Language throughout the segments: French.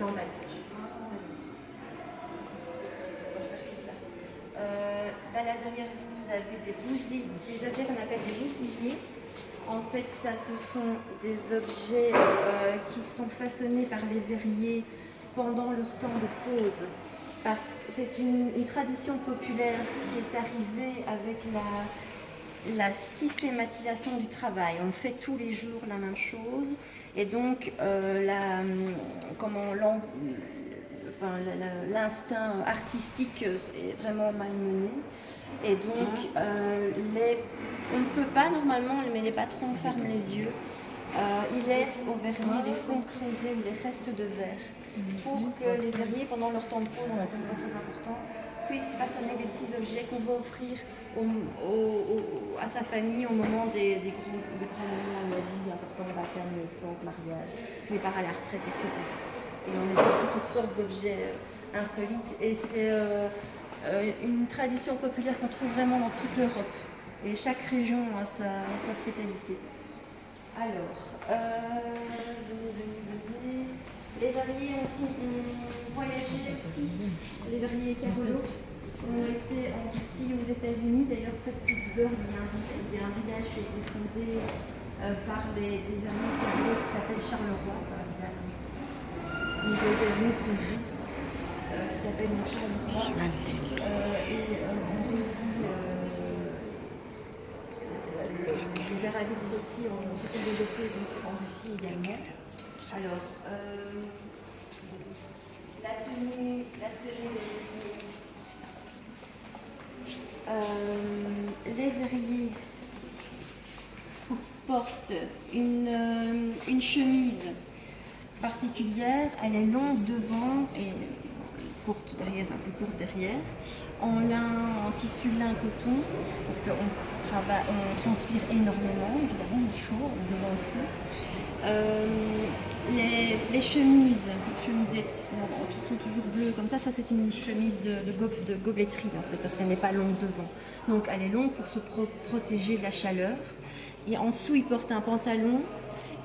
l'emballage. Là derrière vous, vous avez des objets qu'on appelle des boustilliers. En fait, ça, ce sont des objets qui sont façonnés par les verriers pendant leur temps de pause. Parce que c'est une tradition populaire qui est arrivée avec la systématisation du travail. On fait tous les jours la même chose. Et donc, l'instinct artistique est vraiment malmené. Et donc, on ne peut pas normalement, mais les patrons ferment les yeux. Ils laissent aux verriers les fonds creusés ou les restes de verre pour que les verriers, pendant leur temps de pause, c'est très important, puissent façonner des petits objets qu'on va offrir à sa famille au moment des grands moments de la vie importants, baptême, naissance, mariage, départ à la retraite, etc. Et on a sorti toutes sortes d'objets insolites. Et c'est une tradition populaire qu'on trouve vraiment dans toute l'Europe. Et chaque région a sa spécialité. Alors, les verriers ont voyagé aussi. Les verriers Carolo ont été en Russie aux États-Unis. D'ailleurs, près de Pittsburgh, il y a un village qui a été fondé par des verriers Carolo qui s'appelle Charleroi. Aux États-Unis, c'est une ville qui s'appelle Charleroi. Et en Russie, les verres à vitre aussi se sont développés en Russie également. Alors, la tenue les verriers portent une chemise particulière, elle est longue devant et courte derrière, un peu courte derrière, en tissu lin coton, parce on transpire énormément, évidemment, il est chaud, devant le four. Les chemisettes sont toujours bleues comme ça c'est une chemise de gobeletterie en fait, parce qu'elle n'est pas longue devant. Donc elle est longue pour se protéger de la chaleur. Et en dessous, il porte un pantalon,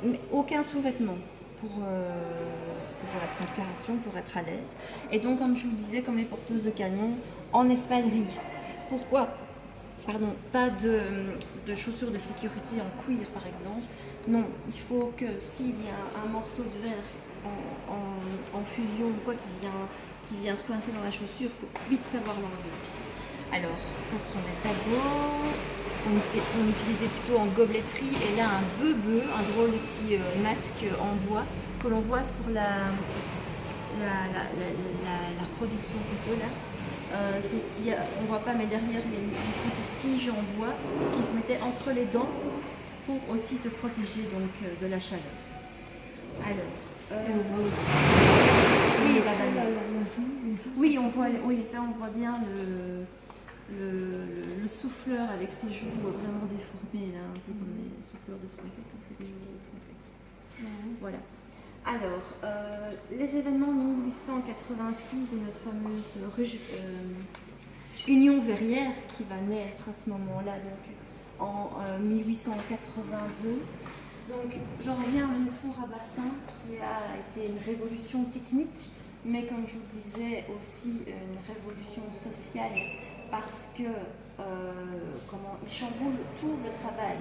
mais aucun sous-vêtement. Pour la transpiration, pour être à l'aise. Et donc, comme je vous le disais, comme les porteuses de canons, en espadrille. Pourquoi pas de chaussures de sécurité en cuir, par exemple. Non, il faut que s'il y a un morceau de verre en fusion ou quoi qui vient se coincer dans la chaussure, il faut vite savoir l'enlever. Alors, ça, ce sont des sabots. On utilisait plutôt en gobeletterie, et là un beu, un drôle de petit masque en bois que l'on voit sur la production photo là. On ne voit pas, mais derrière il y a une petite tige en bois qui se mettait entre les dents pour aussi se protéger donc de la chaleur. Alors, oui, on voit bien le souffleur avec ses joues vraiment déformées, là, un peu comme les souffleurs de trompette, en fait, les joues de trompette. Voilà. Alors, les événements de 1886 et notre fameuse Union verrière qui va naître à ce moment-là, donc en 1882. Donc, j'en reviens au four à bassin qui a été une révolution technique, mais comme je vous disais, aussi une révolution sociale. Parce que il chamboule tout le travail,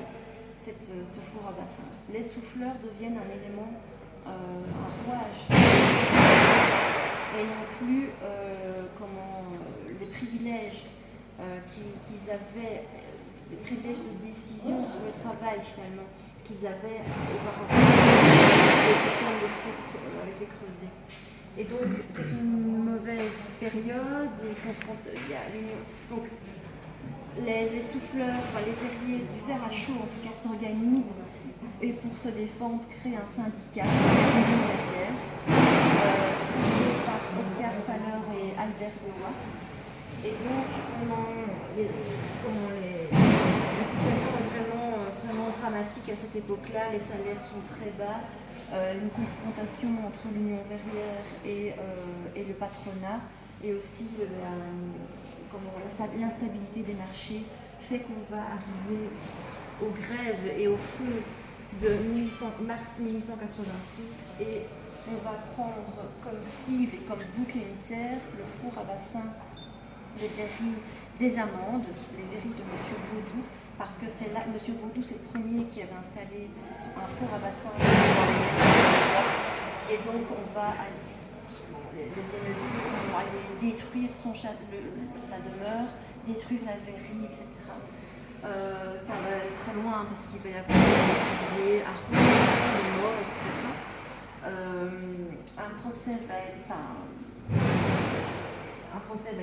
ce four à bassin. Les souffleurs deviennent un élément, un rouage et non plus les privilèges qu'ils avaient, les privilèges de décision sur le travail finalement qu'ils avaient auparavant, le système de four avec les creusets. Et donc, c'est une mauvaise période. Donc, les essouffleurs, les verriers du fer à chaud, en tout cas, s'organisent et pour se défendre, créent un syndicat, l'Union verrière, fondé par Oscar Faller et Albert Dewa. Et donc, la situation est vraiment dramatique à cette époque-là. Les salaires sont très bas. Une confrontation entre l'Union verrière et le patronat, et aussi l'instabilité des marchés fait qu'on va arriver aux grèves et au feu de mars 1886 et on va prendre comme cible et comme bouc émissaire le four à bassin des verries des Amandes, les verries de M. Baudou, parce que c'est là, M. Baudou, c'est le premier qui avait installé un four à bassin. Et donc on va aller, les émeutiers vont aller détruire sa demeure, détruire la verrie, etc. Ça va aller très loin parce qu'il va y avoir des fusillés à Rouen, des morts, etc. Un procès va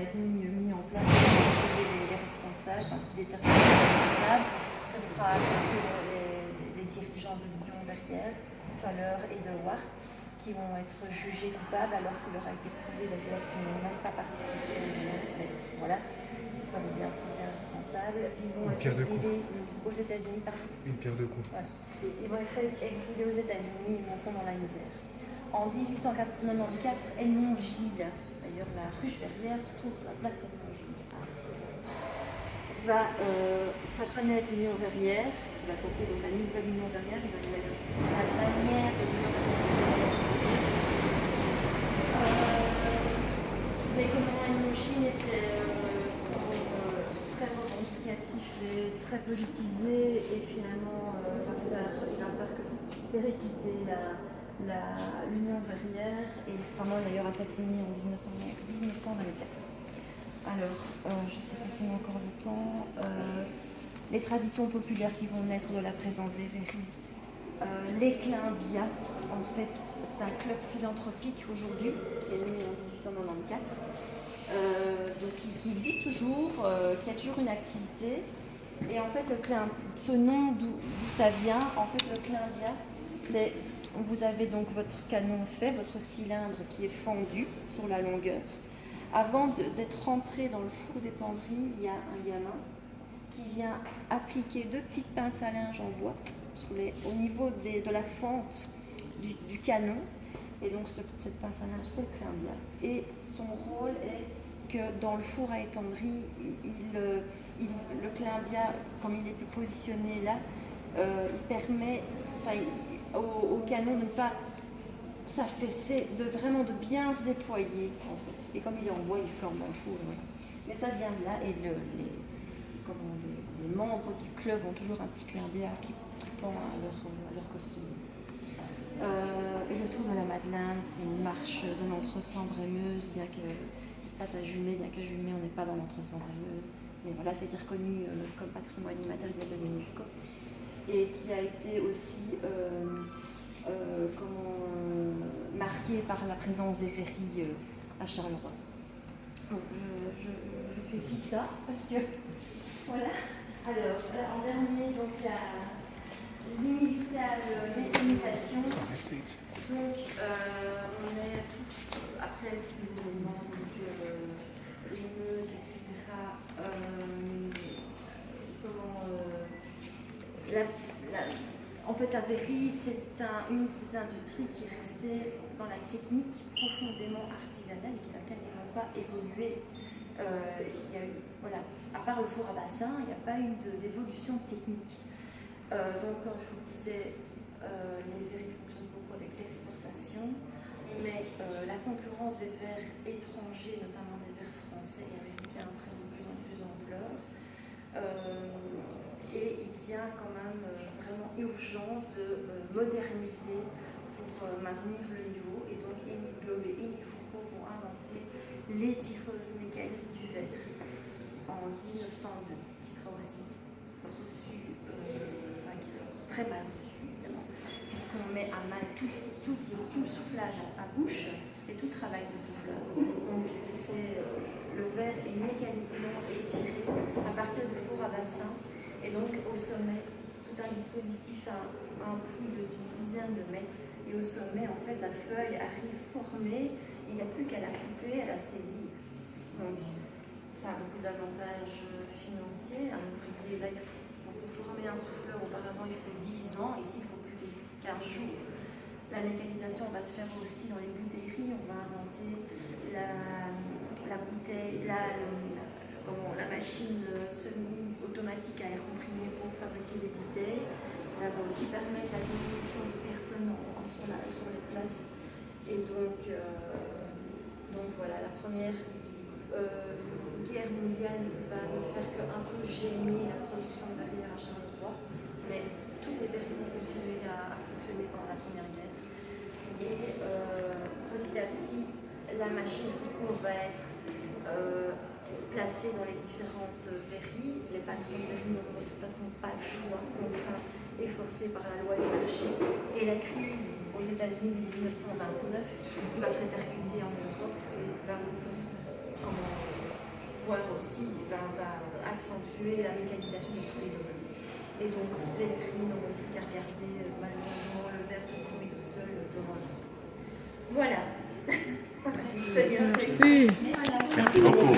être mis en place pour trouver les responsables, déterminer les responsables. Ce sera bien sûr les dirigeants de l'Union Verrière, Falleur et de Wart, qui vont être jugés coupables alors qu'il leur a été prouvé d'ailleurs qu'ils n'ont même pas participé aux émeutes. Mais voilà, il fallait bien trouver un responsable. Ils vont être exilés aux États-Unis. Une pierre de coups. Voilà. Ils vont être exilés aux États-Unis, ils mourront dans la misère. En 1894, Edmond Gilles, d'ailleurs la ruche Verrière se trouve sur la place Edmond Gilles, va faire naître l'Union Verrière, qui va s'appeler donc la Nouvelle Union Verrière, vous avez la bannière de l'Union Verrière. Vous voyez comment Edmond Gilles était très revendicatif et très politisé, et finalement il va faire que péricliter l'Union Verrière, et sera mort d'ailleurs assassiné en 1924. Alors, je ne sais pas si on a encore le temps. Les traditions populaires qui vont naître de la présence des verries. Les Climbia, en fait, c'est un club philanthropique aujourd'hui, qui est né en 1894, donc qui existe toujours, qui a toujours une activité. Et en fait, ce nom d'où ça vient, en fait, le Climbia, c'est... Vous avez donc votre canon fait, votre cylindre qui est fendu sur la longueur. Avant d'être rentré dans le four d'étendrie, il y a un gamin qui vient appliquer 2 petites pinces à linge en bois au niveau de la fente du canon. Et donc cette pince à linge, c'est le Climbia. Et son rôle est que dans le four à étendrie, le Climbia, comme il est positionné là, il permet... au canon de ne pas s'affaisser, vraiment de bien se déployer en fait. Et comme il est en bois, il flambe dans le four. Voilà. Mais ça vient de là, et les membres du club ont toujours un petit Climbia qui pend à leur costume. Et le tour de la Madeleine, c'est une marche de l'Entre-Sambre-et-Meuse, bien que ça se passe à Jumet, bien qu'à Jumet on n'est pas dans l'Entre-Sambre-et-Meuse. Mais voilà, ça a été reconnu comme patrimoine immatériel de l'UNESCO. Et qui a été aussi marqué par la présence des verries à Charleroi. Donc je fais fi de ça parce que voilà. Alors en dernier, donc l'inévitable mécanisation. Donc on est après tous les événements, l'émeute, etc. En fait, la verrie, c'est une des industries qui est restée dans la technique profondément artisanale et qui n'a quasiment pas évolué. Il y a eu, voilà, à part le four à bassin, il n'y a pas eu d'évolution technique. Donc, comme je vous disais, les verries fonctionnent beaucoup avec l'exportation, mais la concurrence des verres étrangers, notamment des verres français et américains, prend de plus en plus ampleur. Et il devient quand même vraiment urgent de moderniser pour maintenir le niveau. Et donc Émile Globe et Émile Foucault vont inventer les tireuses mécaniques du verre en 1902, qui sera aussi reçu, qui sera très mal reçu évidemment, puisqu'on met à mal tout le soufflage à bouche et tout le travail des souffleurs. Donc le verre est mécaniquement étiré à partir du four à bassin. Et donc au sommet, tout un dispositif à un puits d'une dizaine de mètres. Et au sommet, en fait, la feuille arrive formée. Il n'y a plus qu'à la couper, à la saisir. Donc ça a beaucoup d'avantages financiers. Un ouvrier, là, pour former un souffleur, auparavant, il faut 10 ans. Ici, il faut plus de 15 jours. La mécanisation va se faire aussi dans les bouteilleries. On va inventer la bouteille, la machine semi-automatique à air comprimé pour fabriquer des bouteilles. Ça va aussi permettre la diminution des personnes sur les places Et donc voilà, la première guerre mondiale va ne faire qu'un peu gêner la production de verrières à Charleroi, mais tous les verriers vont continuer à fonctionner pendant la première guerre. Et petit à petit, la machine Faucon va être placée dans les différentes verries. Les patrons de verries n'auront de toute façon pas le choix, contraints et forcés par la loi du marché. Et la crise aux États-Unis de 1929 va se répercuter en Europe et va accentuer la mécanisation de tous les domaines. Et donc les verries n'auront plus qu'à regarder malheureusement le verre se trouver tout seul devant nous. Voilà. Merci. Merci beaucoup.